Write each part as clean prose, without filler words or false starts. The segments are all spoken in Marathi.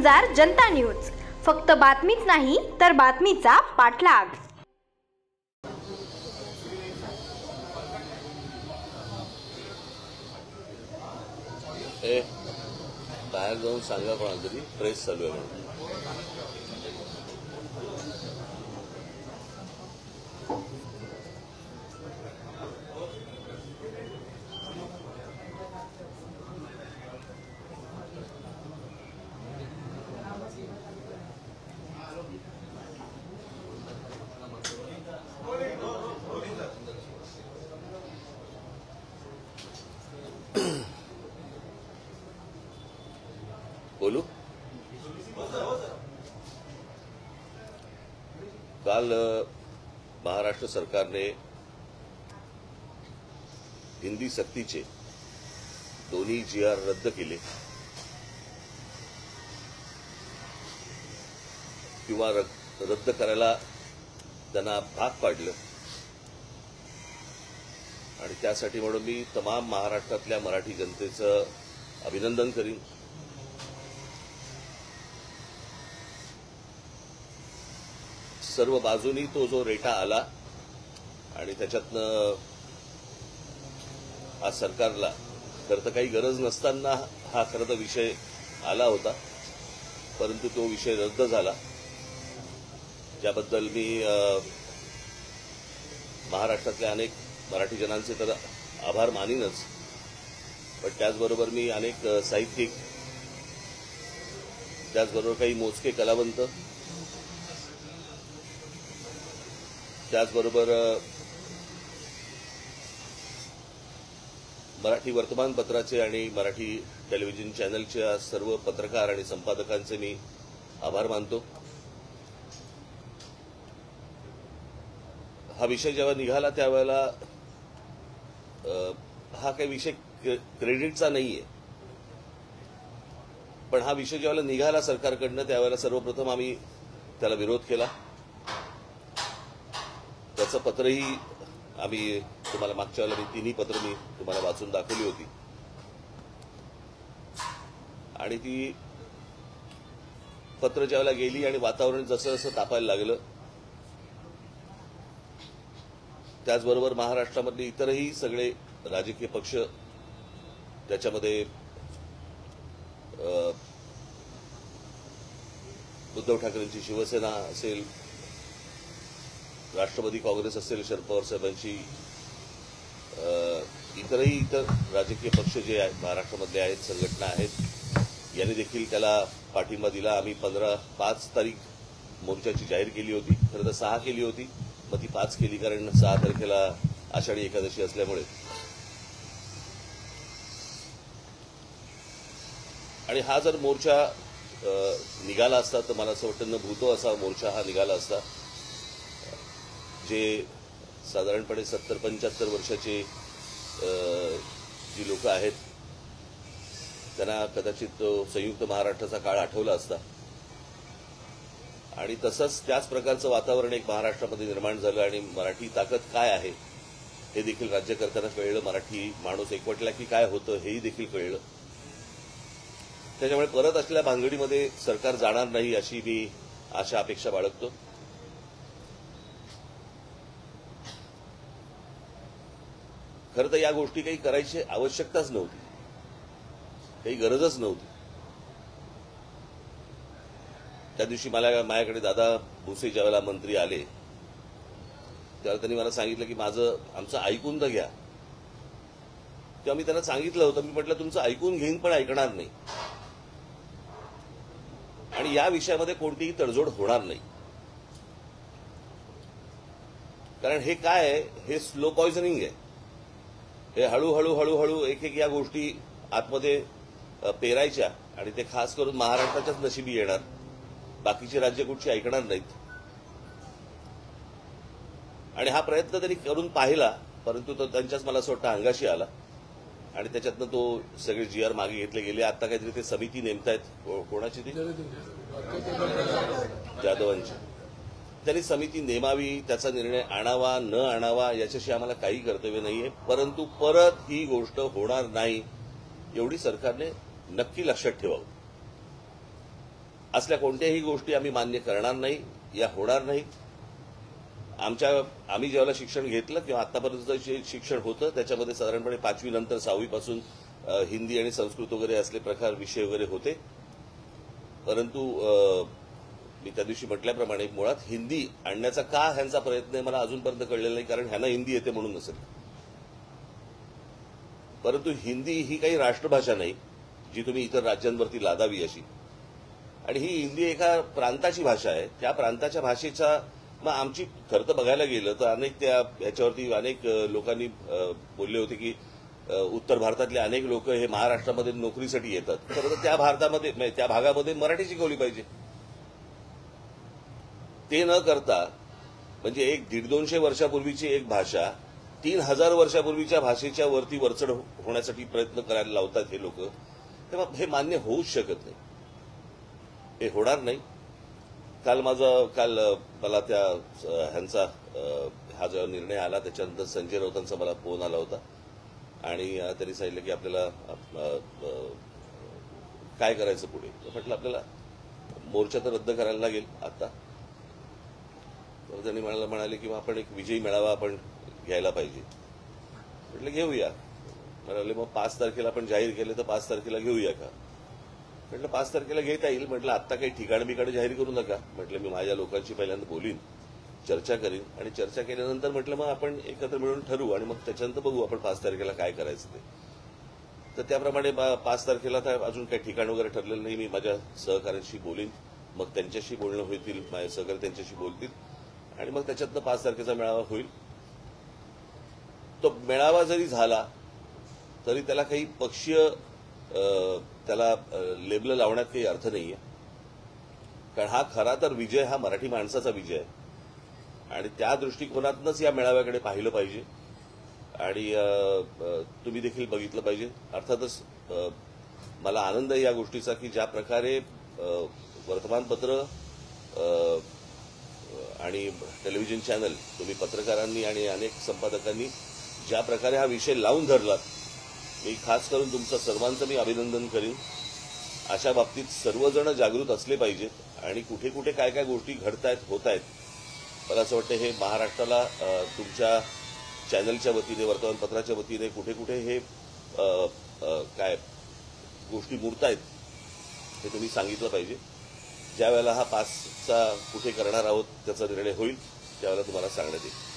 गुजर जनता न्यूज, फक्त बातमीच नाही तर बातमीचा पाठलाग। बाहेर जाऊन सांगा कोणाला तरी प्रेस चालू आहे म्हणून। बोलू? काल महाराष्ट्र सरकारने हिंदी सक्तीचे दोन्ही GR रद्द केले किंवा रद्द करायला त्यांना भाग पाडलं आणि त्यासाठी म्हणून मी तमाम महाराष्ट्रातल्या मराठी जनतेचं अभिनंदन करीन। सर्व बाजूनी तो जो रेटा आला आणि त्याच्यातनं आज सरकारला खरं तर काही गरज नसताना हा खरं तर विषय आला होता, परंतु तो विषय रद्द झाला, ज्याबद्दल मी महाराष्ट्रातल्या अनेक मराठी जनांचे तर आभार मानीनच, पण त्याचबरोबर मी अनेक साहित्यिक, त्याचबरोबर काही मोजके कलावंत, त्याचबरोबर मराठी वर्तमानपत्राचे आणि मराठी टेलिव्हिजन चॅनलच्या सर्व पत्रकार आणि संपादकांचे मी आभार मानतो। हा विषय जेव्हा निघाला त्यावेळेला हा काही विषय क्रेडिटचा नाहीये, पण हा विषय ज्यावेळेला निघाला सरकारकडनं त्यावेळेला सर्वप्रथम आम्ही त्याला विरोध केला। त्याचं पत्रही आम्ही तुम्हाला मागच्या वेळेला तिन्ही पत्र मी तुम्हाला वाचून दाखवली होती आणि ती पत्र ज्यावेळेला गेली आणि वातावरण जसं जसं तापायला लागलं, त्याचबरोबर महाराष्ट्रामधले इतरही सगळे राजकीय पक्ष त्याच्यामध्ये उद्धव ठाकरेंची शिवसेना असेल, राष्ट्रवादी काँग्रेस असेल, शरद पवार साहेबांची इतर राजकीय पक्ष जे महाराष्ट्रामधले आहेत, संघटना आहेत, यांनी देखील त्याला पाठिंबा दिला। आम्ही 5 तारीख मोर्चाची जाहीर केली होती, खरं तर 6 केली होती, मग ती 5 केली कारण 6 तारखेला आषाढी एकादशी असल्यामुळे। आणि हा जर मोर्चा निघाला असता तर मला असं वाटतं न भूतो असा मोर्चा हा निघाला असता। जे साधारणपणे 70-75 वर्षाचे जी लोक आहेत त्यांना कदाचित संयुक्त महाराष्ट्राचा काळ आठवला असता आणि तसंच त्याच प्रकारचं वातावरण एक महाराष्ट्रामध्ये निर्माण झालं आणि मराठी ताकद काय आहे हे देखील राज्यकर्त्यांना कळलं, मराठी माणूस एकवटला की काय होतं हेही देखील कळलं। त्याच्यामुळे परत असलेल्या भानगडीमध्ये सरकार जाणार नाही अशी मी आशा अपेक्षा बाळगतो। खरं तर या गोष्टी काही करायची आवश्यकताच नव्हती, काही गरजच नव्हती। त्या दिवशी माझ्याकडे दादा भुसे ज्यावेळेला मंत्री आले त्यावेळेला त्यांनी मला सांगितलं की आमचं ऐकून तर घ्या। तेव्हा मी त्यांना सांगितलं होतं, मी म्हटलं तुमचं ऐकून घेईन पण ऐकणार नाही आणि या विषयामध्ये कोणतीही तडजोड होणार नाही, कारण हे काय आहे, हे स्लो पॉइझनिंग आहे। हे हळूहळू एक या गोष्टी आतमध्ये पेरायच्या आणि ते खास करून महाराष्ट्राच्याच नशिबी येणार, बाकीची राज्य कुठची ऐकणार नाहीत। आणि हा प्रयत्न त्यांनी करून पाहिला, परंतु तो त्यांच्याच मला असं वाटतं अंगाशी आला आणि त्याच्यातनं तो सगळे GR मागे घेतले गेले। आता काहीतरी ते समिती नेमतायत, कोणाची ती जाधवांची, त्यांनी समिती नेमावी, त्याचा निर्णय आणावा न आणावा याच्याशी आम्हाला काही कर्तव्य नाहीये, परंतु परत ही गोष्ट होणार नाही एवढी सरकारने नक्की लक्षात ठेवावं। असल्या कोणत्याही गोष्टी आम्ही मान्य करणार नाही, या होणार नाही. आम्ही ज्यावेळेला शिक्षण घेतलं किंवा आतापर्यंत जे शिक्षण होतं त्याच्यामध्ये साधारणपणे 5वी नंतर 6वी पासून हिंदी आणि संस्कृत वगैरे असले प्रकार विषय वगैरे होते. परंतु मी त्या दिवशी म्हटल्याप्रमाणे मुळात हिंदी आणण्याचा का ह्यांचा प्रयत्न आहे मला अजूनपर्यंत कळलेला नाही, कारण ह्यांना हिंदी येते म्हणून नसेल. परंतु हिंदी ही काही राष्ट्रभाषा नाही जी तुम्ही इतर राज्यांवरती लादावी अशी. आणि ही हिंदी एका प्रांताची भाषा आहे. त्या प्रांताच्या भाषेचा मग आमची खरं तर बघायला गेलं तर ह्याच्यावरती अनेक लोकांनी बोलले होते की उत्तर भारतातले अनेक लोक हे महाराष्ट्रामध्ये नोकरीसाठी येतात. खरं तर त्या भागामध्ये मराठी शिकवली पाहिजे. ते न करता म्हणजे 150-200 वर्षापूर्वीची एक भाषा 3000 वर्षापूर्वीच्या भाषेच्या वरती वरचढ होण्यासाठी प्रयत्न करायला लावतात हे लोक. तेव्हा हे मान्य होऊच शकत नाही, हे होणार नाही. काल मला त्या ह्यांचा हा जो निर्णय आला त्याच्यानंतर संजय राऊतांचा मला फोन आला होता आणि त्यांनी सांगितलं की आपल्याला काय करायचं पुढे. म्हटलं आपल्याला मोर्चा तर रद्द करायला लागेल आता. तर त्यांनी म्हणाले की आपण एक विजयी मेळावा आपण घ्यायला पाहिजे. म्हटलं घेऊया. म्हणाले मग 5 तारखेला आपण जाहीर केलं तर 5 तारखेला घेऊया का. म्हटलं 5 तारखेला घेता येईल. म्हटलं आत्ता काही ठिकाण बिकाण जाहीर करू नका. म्हटलं मी माझ्या लोकांशी पहिल्यांदा बोलीन, चर्चा करीन आणि चर्चा केल्यानंतर म्हटलं मग आपण एकत्र मिळून ठरवू आणि मग त्याच्यानंतर बघू आपण 5 तारखेला काय करायचं ते. तर त्याप्रमाणे 5 तारखेला तर अजून काही ठिकाण वगैरे ठरलेलं नाही. मी माझ्या सहकाऱ्यांशी बोलीन, मग त्यांच्याशी बोलणं होईल, माझे सहकारी त्यांच्याशी बोलतील आणि मग त्याच्यातनं 5 तारखेचा मेळावा होईल. तो मेळावा जरी झाला तरी त्याला काही पक्षीय त्याला लेबल लावण्यात काही अर्थ नाहीये. कारण हा खरा तर विजय हा मराठी माणसाचा विजय आहे आणि त्या दृष्टिकोनातूनच या मेळाव्याकडे पाहिलं पाहिजे आणि तुम्ही देखील बघितलं पाहिजे. अर्थातच मला आनंद आहे या गोष्टीचा की ज्या प्रकारे वर्तमानपत्र आणि टेलिव्हिजन चॅनल तुम्ही पत्रकारांनी आणि अनेक संपादकांनी ज्या प्रकारे हा विषय लावून धरला, मी खास करून तुमचं सर्वांचं मी अभिनंदन करीन. अशा बाबतीत सर्वजण जागृत असले पाहिजेत आणि कुठे कुठे काय काय गोष्टी घडतायत होत आहेत. मला असं वाटतं हे महाराष्ट्राला तुमच्या चॅनलच्या वतीने वर्तमानपत्राच्या वतीने कुठे कुठे हे काय गोष्टी मुरतायत हे तुम्ही सांगितलं पाहिजे. ज्या वेळेला हा 5चा कुठे करणार आहोत त्याचा निर्णय होईल त्यावेळेला तुम्हाला सांगण्यात येईल.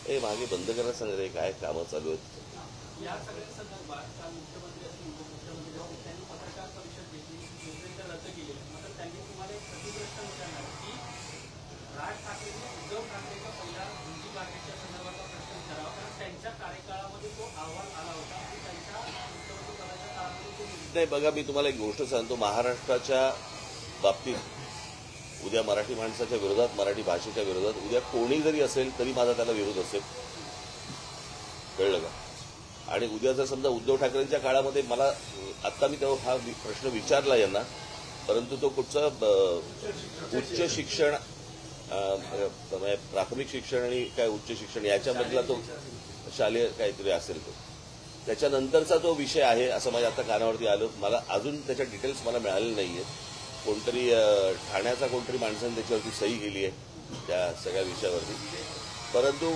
हे मागे बंद करायला सांगते काय कामं चालू आहेत. या सगळ्या संदर्भात काल मुख्यमंत्री असतील उपमुख्यमंत्री असतील त्यांनी पत्रकार परिषद घेतली, योजनेचा रद्द केली. मात्र त्यांनी तुम्हाला एक प्रतिप्रश्न विचारला की राज ठाकरेंनी उद्धव ठाकरेंचा पहिला हिंदी मार्केटच्या संदर्भातला प्रश्न विचारावा, कारण त्यांच्या कार्यकाळामध्ये तो अहवाल आला होता आणि त्यांच्या मुख्यमंत्री पदाच्या काळामध्ये तो नाही. बघा मी तुम्हाला एक गोष्ट सांगतो. महाराष्ट्राच्या बाबतीत उद्या मराठी माणसाच्या विरोधात, मराठी भाषेच्या विरोधात उद्या कोणी जरी असेल तरी माझा त्याला विरोध असेल. कळलं का. आणि उद्या जर समजा उद्धव ठाकरेंच्या काळामध्ये मला आत्ता मी तेव्हा हा प्रश्न विचारला यांना, परंतु तो कुठचा उच्च शिक्षण प्राथमिक शिक्षण आणि काय उच्च शिक्षण याच्यामधला तो शालेय काहीतरी असेल तो त्याच्यानंतरचा तो विषय आहे असं माझ्या आता कानावरती आलं. मला अजून त्याच्या डिटेल्स मला मिळाले नाहीये. कोणतरी ठाण्याचा कोणतरी माणसाने त्याच्यावरती सही केली आहे त्या सगळ्या विषयावरती. परंतु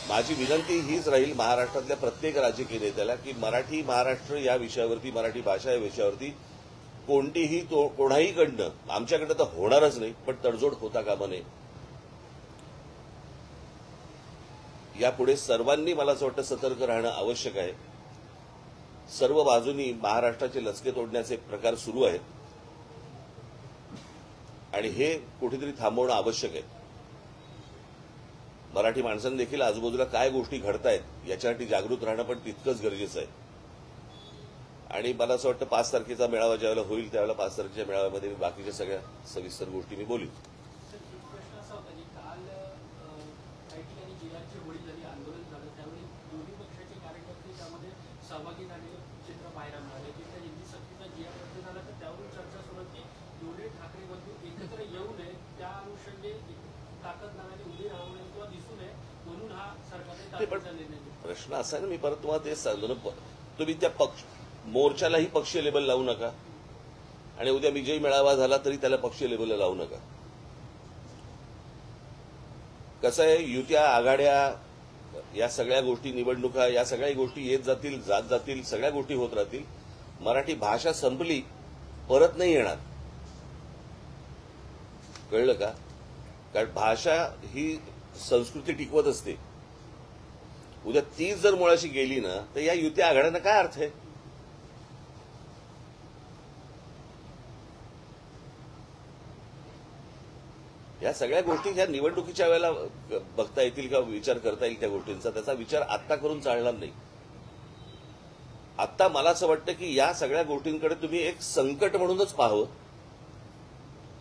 माझी विनंती हीच राहील महाराष्ट्रातल्या प्रत्येक राजकीय नेत्याला की मराठी महाराष्ट्र या विषयावरती, मराठी भाषा या विषयावरती कोणतीही कोणाहीकडनं, आमच्याकडनं तर होणारच नाही, पण तडजोड होता कामा नये. यापुढे सर्वांनी मला असं वाटतं सतर्क राहणं आवश्यक आहे. सर्व बाजूनी महाराष्ट्राचे लचके तोडण्याचे प्रकार सुरू आहेत आणि हे कुठेतरी थांबवणं आवश्यक आहे. मराठी माणसांनी देखील आजूबाजूला काय गोष्टी घडतायत याच्यासाठी जागृत राहणं पण तितकंच गरजेचं आहे. आणि मला असं वाटतं 5 तारखेचा मेळावा ज्यावेळेला होईल त्यावेळेला 5 तारखेच्या मेळाव्यामध्ये मी बाकीच्या सगळ्या सविस्तर गोष्टी मी बोलीन. प्रश्न असा होता की काल काही ठिकाणी जिल्ह्याची होळी झाली, आंदोलन झालं, त्यावेळी दोन्ही पक्षाचे कार्यकर्ते त्यामध्ये सहभागी झालेलं चित्र पाहायला मिळालं. जिथे हिंदी सक्तीचा जी आर रद्द झाला तर त्यावरून चर्चा सुरू होती की दोन्ही ठाकरे बंधू एकत्र येऊ नये, त्या अनुषंगाने ताकद नव्याने उभी राहू नये किंवा दिसू नये म्हणून हा सरकारने नाही, पण तातडीचा निर्णय घेतला. प्रश्न असा आहे ना, मी परत तुम्हाला तेच सांगतो ना, तुम्ही त्या मोर्चालाही पक्षीय लेबल लावू नका आणि उद्या विजयी मेळावा झाला तरी त्याला पक्षीय लेबल लावू नका. कसं आहे, युत्या, आघाड्या, या सगळ्या गोष्टी, निवडणुका, या सगळ्या गोष्टी येत जातील, जात जातील, सगळ्या गोष्टी होत राहतील. मराठी भाषा संपली, परत नाही येणार. कळलं का? कारण भाषा ही संस्कृती टिकवत असते. उद्या तीच जर मुळाशी गेली ना, तर या युत्या आघाड्यांना काय अर्थ आहे? या सगळ्या गोष्टी ह्या निवडणुकीच्या वेळेला बघता येतील किंवा विचार करता येईल त्या गोष्टींचा. त्याचा विचार आत्ता करून चालणार नाही. आत्ता मला असं वाटतं की या सगळ्या गोष्टींकडे तुम्ही एक संकट म्हणूनच पाहावं,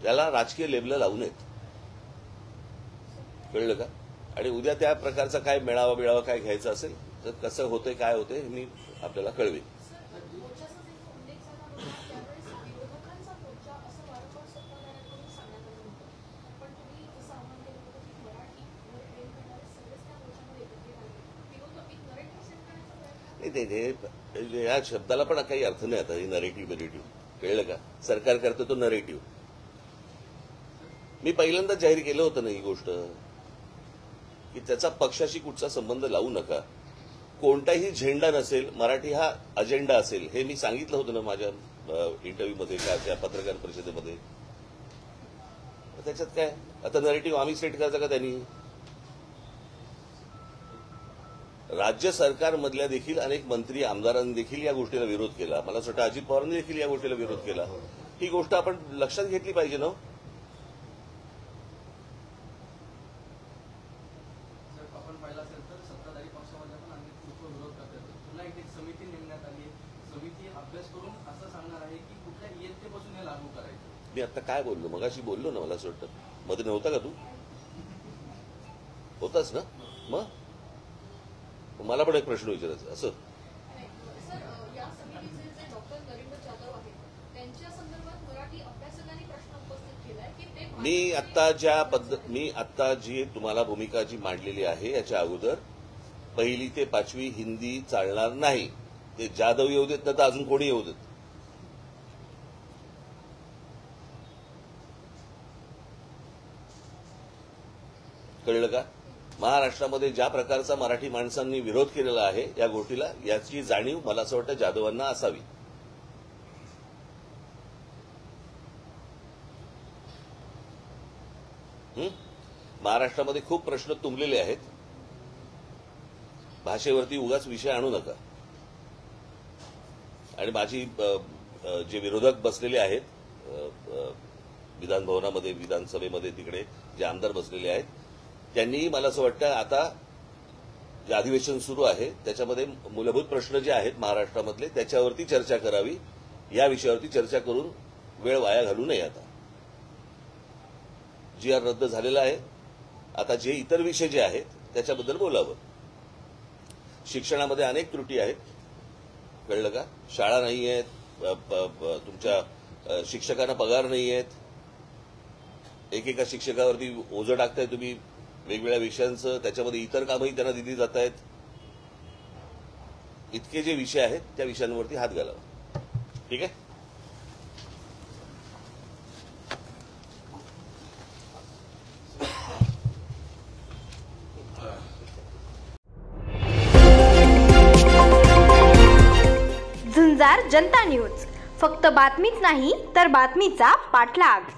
त्याला राजकीय लेबल लावू नयेत. कळलं का? आणि उद्या त्या प्रकारचा काय मेळावा काय घ्यायचा असेल तर कसं होतंय, काय होतंय, हे मी आपल्याला कळवेन. नाही, या शब्दाला पण काही अर्थ नाही आता. हे नरेटिव्ह. कळलं का? सरकार करतं तो नरेटिव्ह. मी पहिल्यांदा जाहीर केलं होतं ना ही गोष्ट, की त्याचा पक्षाशी कुठचा संबंध लावू नका. कोणताही झेंडा नसेल, मराठी हा अजेंडा असेल, हे मी सांगितलं होतं ना माझ्या इंटरव्ह्यूमध्ये, त्या पत्रकार परिषदेमध्ये. त्याच्यात काय आता नरेटिव्ह आम्ही सेट करायचा का त्यांनी? राज्य सरकारमधल्या देखील अनेक मंत्री, आमदारांनी देखील या गोष्टीला विरोध केला. मला असं वाटतं अजित पवारांनी देखील या गोष्टीला विरोध केला. ही गोष्ट आपण लक्षात घेतली पाहिजे ना. आपण पाहिलं असेल तर सत्ताधारी पक्षामध्ये पण अनेक लोक विरोध करतात. पुन्हा एक समिती नेमण्यात आली. समिती अभ्यास करून असं सांगणार आहे की कुठल्या इयत्तेपासून हे लागू करायचं. मी आता काय बोललो, मगाशी बोललो ना. मला असं वाटतं मध्ये नव्हता का तू? होताच ना. मग मला पण एक प्रश्न विचारायचा असं. सर, या समितीचे जे डॉक्टर नरेंद्र जाधव आहेत त्यांच्या संदर्भात मराठी अभ्यासकांनी प्रश्न उपस्थित केलाय की ते मी आता जी तुम्हाला भूमिका जी मांडलेली आहे याच्या अगोदर 1ली ते 5वी हिंदी चालणार नाही. ते जाधव येऊ देत, ना तर अजून कोणी येऊ देत. कळलं का? महाराष्ट्रामध्ये ज्या प्रकारचा मराठी माणसांनी विरोध केलेला आहे या गोष्टीला, याची जाणीव मला असं वाटतं जाधवांना असावी. महाराष्ट्रामध्ये खूप प्रश्न तुंबलेले आहेत. भाषेवरती उगाच विषय आणू नका. आणि माझी जे विरोधक बसलेले आहेत विधान भवनामध्ये, विधानसभेमध्ये, तिकडे जे आमदार बसलेले आहेत, त्यांनी मला असं वाटतं आता जे अधिवेशन सुरू आहे त्याच्यामध्ये मूलभूत प्रश्न जे आहेत महाराष्ट्रामधले त्याच्यावरती चर्चा करावी. या विषयावरती चर्चा करून वेळ वाया घालू नये. आता GR रद्द झालेला आहे. आता जे इतर विषय जे आहेत त्याच्याबद्दल बोलावं. शिक्षणामध्ये अनेक त्रुटी आहेत. कळलं का? शाळा नाही आहेत, तुमच्या शिक्षकांना पगार नाही आहेत, एकेका शिक्षकावरती ओझं टाकताय तुम्ही वेगवेगळ्या विषयांचं, त्याच्यामध्ये इतर कामही त्यांना दिली जात आहेत. इतके जे विषय आहेत त्या विषयांवरती हात घालावा. ठीक आहे? झुंजार जनता न्यूज, फक्त बातमीच नाही तर बातमीचा पाठलाग.